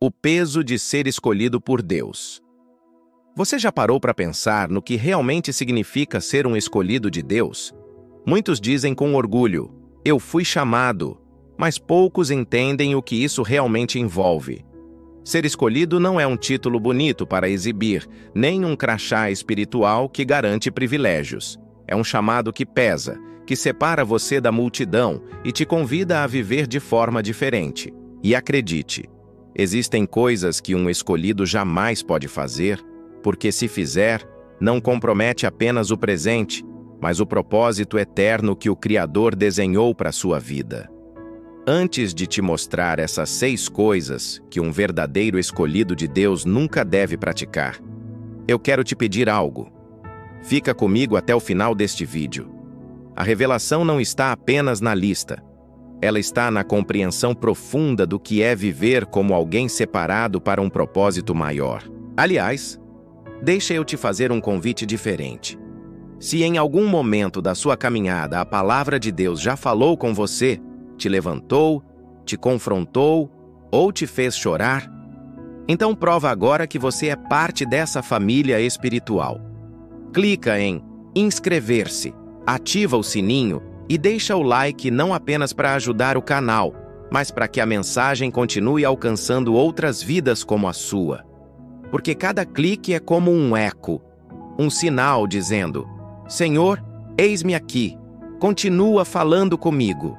O peso de ser escolhido por Deus. Você já parou para pensar no que realmente significa ser um escolhido de Deus? Muitos dizem com orgulho, eu fui chamado, mas poucos entendem o que isso realmente envolve. Ser escolhido não é um título bonito para exibir, nem um crachá espiritual que garante privilégios. É um chamado que pesa, que separa você da multidão e te convida a viver de forma diferente. E acredite, existem coisas que um escolhido jamais pode fazer, porque se fizer, não compromete apenas o presente, mas o propósito eterno que o Criador desenhou para a sua vida. Antes de te mostrar essas 6 coisas que um verdadeiro escolhido de Deus nunca deve praticar, eu quero te pedir algo. Fica comigo até o final deste vídeo. A revelação não está apenas na lista. Ela está na compreensão profunda do que é viver como alguém separado para um propósito maior. Aliás, deixa eu te fazer um convite diferente. Se em algum momento da sua caminhada a palavra de Deus já falou com você, te levantou, te confrontou ou te fez chorar, então prova agora que você é parte dessa família espiritual. Clica em inscrever-se, ativa o sininho e deixa o like não apenas para ajudar o canal, mas para que a mensagem continue alcançando outras vidas como a sua. Porque cada clique é como um eco, um sinal dizendo, Senhor, eis-me aqui, continua falando comigo.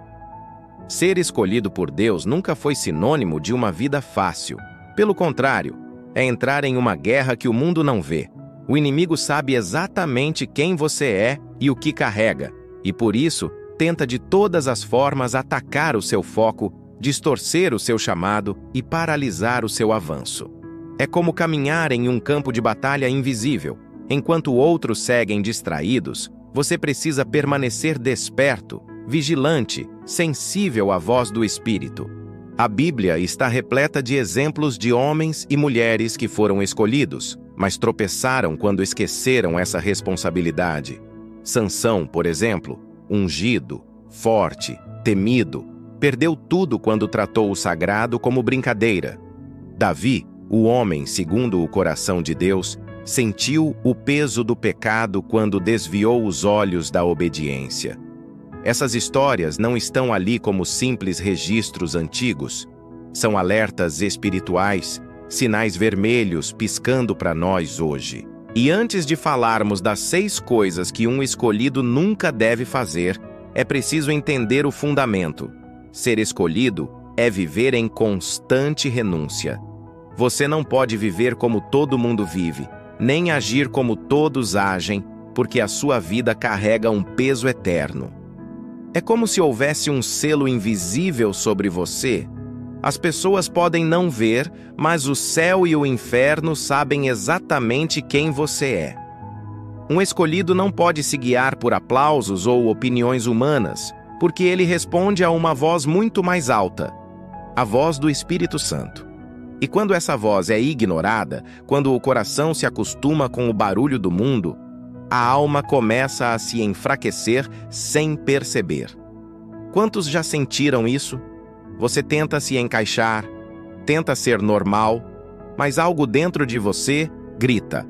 Ser escolhido por Deus nunca foi sinônimo de uma vida fácil. Pelo contrário, é entrar em uma guerra que o mundo não vê. O inimigo sabe exatamente quem você é e o que carrega, e por isso tenta de todas as formas atacar o seu foco, distorcer o seu chamado e paralisar o seu avanço. É como caminhar em um campo de batalha invisível. Enquanto outros seguem distraídos, você precisa permanecer desperto, vigilante, sensível à voz do Espírito. A Bíblia está repleta de exemplos de homens e mulheres que foram escolhidos, mas tropeçaram quando esqueceram essa responsabilidade. Sansão, por exemplo, ungido, forte, temido, perdeu tudo quando tratou o sagrado como brincadeira. Davi, o homem segundo o coração de Deus, sentiu o peso do pecado quando desviou os olhos da obediência. Essas histórias não estão ali como simples registros antigos. São alertas espirituais, sinais vermelhos piscando para nós hoje. E antes de falarmos das 6 coisas que um escolhido nunca deve fazer, é preciso entender o fundamento. Ser escolhido é viver em constante renúncia. Você não pode viver como todo mundo vive, nem agir como todos agem, porque a sua vida carrega um peso eterno. É como se houvesse um selo invisível sobre você. As pessoas podem não ver, mas o céu e o inferno sabem exatamente quem você é. Um escolhido não pode se guiar por aplausos ou opiniões humanas, porque ele responde a uma voz muito mais alta, a voz do Espírito Santo. E quando essa voz é ignorada, quando o coração se acostuma com o barulho do mundo, a alma começa a se enfraquecer sem perceber. Quantos já sentiram isso? Você tenta se encaixar, tenta ser normal, mas algo dentro de você grita.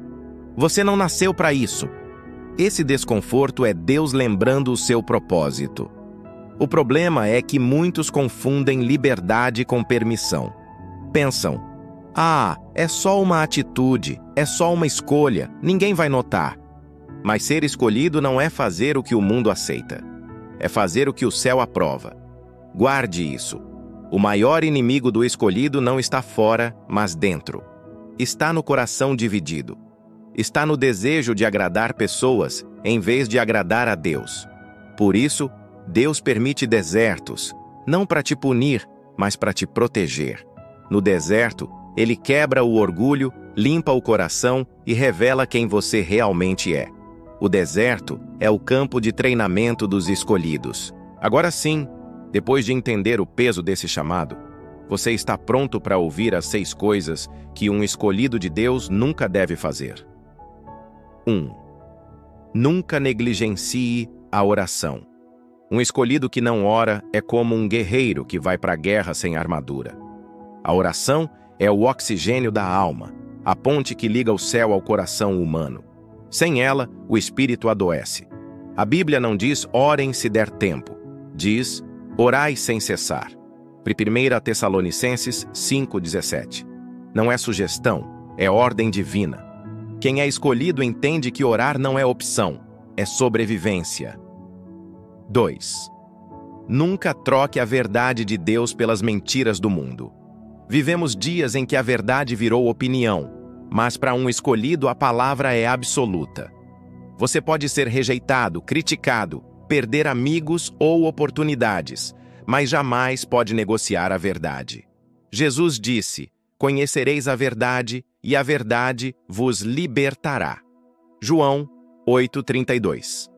Você não nasceu para isso. Esse desconforto é Deus lembrando o seu propósito. O problema é que muitos confundem liberdade com permissão. Pensam, é só uma atitude, é só uma escolha, ninguém vai notar. Mas ser escolhido não é fazer o que o mundo aceita. É fazer o que o céu aprova. Guarde isso. O maior inimigo do escolhido não está fora, mas dentro. Está no coração dividido. Está no desejo de agradar pessoas, em vez de agradar a Deus. Por isso, Deus permite desertos, não para te punir, mas para te proteger. No deserto, Ele quebra o orgulho, limpa o coração e revela quem você realmente é. O deserto é o campo de treinamento dos escolhidos. Agora sim, depois de entender o peso desse chamado, você está pronto para ouvir as 6 coisas que um escolhido de Deus nunca deve fazer. 1. Nunca negligencie a oração. Um escolhido que não ora é como um guerreiro que vai para a guerra sem armadura. A oração é o oxigênio da alma, a ponte que liga o céu ao coração humano. Sem ela, o espírito adoece. A Bíblia não diz orem se der tempo. Diz orai sem cessar. 1 Tessalonicenses 5,17. Não é sugestão, é ordem divina. Quem é escolhido entende que orar não é opção, é sobrevivência. 2. Nunca troque a verdade de Deus pelas mentiras do mundo. Vivemos dias em que a verdade virou opinião, mas para um escolhido a palavra é absoluta. Você pode ser rejeitado, criticado, perder amigos ou oportunidades, mas jamais pode negociar a verdade. Jesus disse: conhecereis a verdade, e a verdade vos libertará. João 8,32.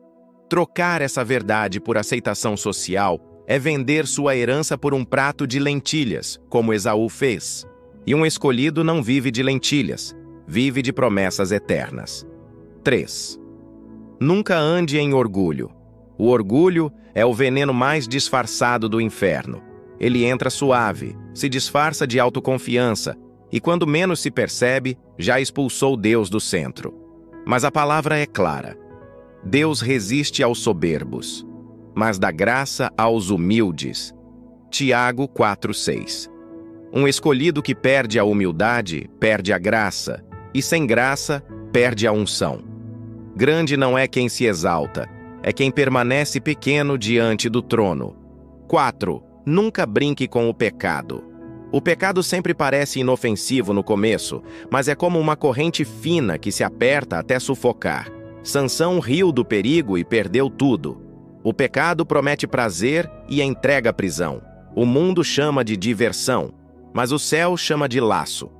Trocar essa verdade por aceitação social é vender sua herança por um prato de lentilhas, como Esaú fez. E um escolhido não vive de lentilhas, vive de promessas eternas. 3. Nunca ande em orgulho. O orgulho é o veneno mais disfarçado do inferno. Ele entra suave, se disfarça de autoconfiança, e quando menos se percebe, já expulsou Deus do centro. Mas a palavra é clara. Deus resiste aos soberbos, mas dá graça aos humildes. Tiago 4,6. Um escolhido que perde a humildade, perde a graça, e sem graça, perde a unção. Grande não é quem se exalta, é quem permanece pequeno diante do trono. 4. Nunca brinque com o pecado. O pecado sempre parece inofensivo no começo, mas é como uma corrente fina que se aperta até sufocar. Sansão riu do perigo e perdeu tudo. O pecado promete prazer e entrega prisão. O mundo chama de diversão, mas o céu chama de laço.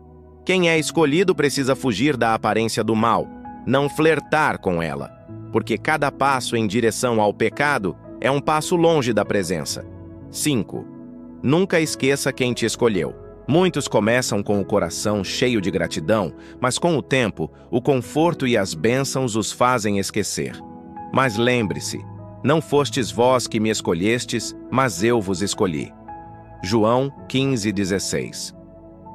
Quem é escolhido precisa fugir da aparência do mal, não flertar com ela, porque cada passo em direção ao pecado é um passo longe da presença. 5. Nunca esqueça quem te escolheu. Muitos começam com o coração cheio de gratidão, mas com o tempo, o conforto e as bênçãos os fazem esquecer. Mas lembre-se, não fostes vós que me escolhestes, mas eu vos escolhi. João 15,16.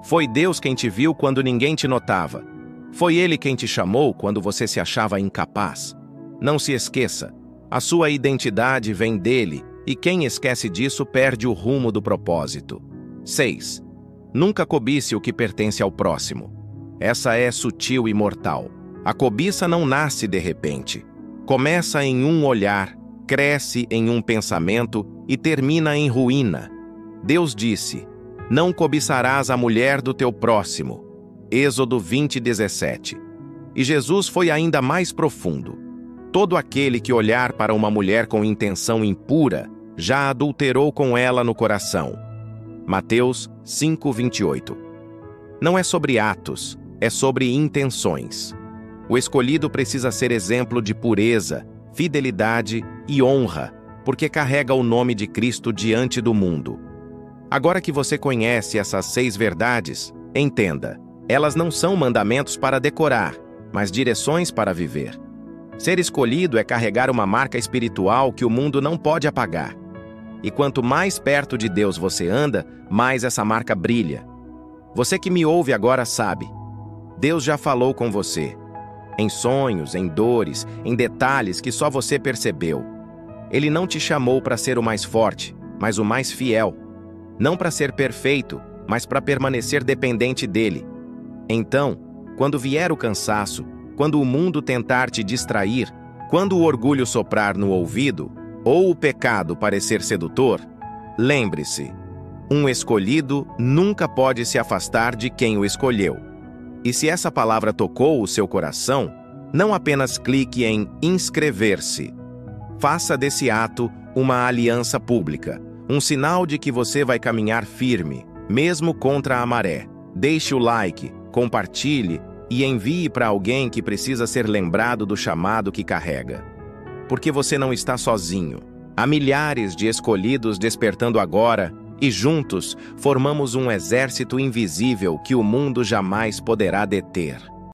Foi Deus quem te viu quando ninguém te notava. Foi Ele quem te chamou quando você se achava incapaz. Não se esqueça, a sua identidade vem dele, e quem esquece disso perde o rumo do propósito. 6. Nunca cobice o que pertence ao próximo. Essa é sutil e mortal. A cobiça não nasce de repente. Começa em um olhar, cresce em um pensamento e termina em ruína. Deus disse: não cobiçarás a mulher do teu próximo. Êxodo 20:17. E Jesus foi ainda mais profundo. Todo aquele que olhar para uma mulher com intenção impura já adulterou com ela no coração. Mateus 5:28. Não é sobre atos, é sobre intenções. O escolhido precisa ser exemplo de pureza, fidelidade e honra, porque carrega o nome de Cristo diante do mundo. Agora que você conhece essas 6 verdades, entenda, elas não são mandamentos para decorar, mas direções para viver. Ser escolhido é carregar uma marca espiritual que o mundo não pode apagar. E quanto mais perto de Deus você anda, mais essa marca brilha. Você que me ouve agora sabe, Deus já falou com você. Em sonhos, em dores, em detalhes que só você percebeu. Ele não te chamou para ser o mais forte, mas o mais fiel. Não para ser perfeito, mas para permanecer dependente dele. Então, quando vier o cansaço, quando o mundo tentar te distrair, quando o orgulho soprar no ouvido, ou o pecado parecer sedutor, lembre-se, um escolhido nunca pode se afastar de quem o escolheu. E se essa palavra tocou o seu coração, não apenas clique em inscrever-se. Faça desse ato uma aliança pública, um sinal de que você vai caminhar firme, mesmo contra a maré. Deixe o like, compartilhe e envie para alguém que precisa ser lembrado do chamado que carrega. Porque você não está sozinho. Há milhares de escolhidos despertando agora e juntos formamos um exército invisível que o mundo jamais poderá deter.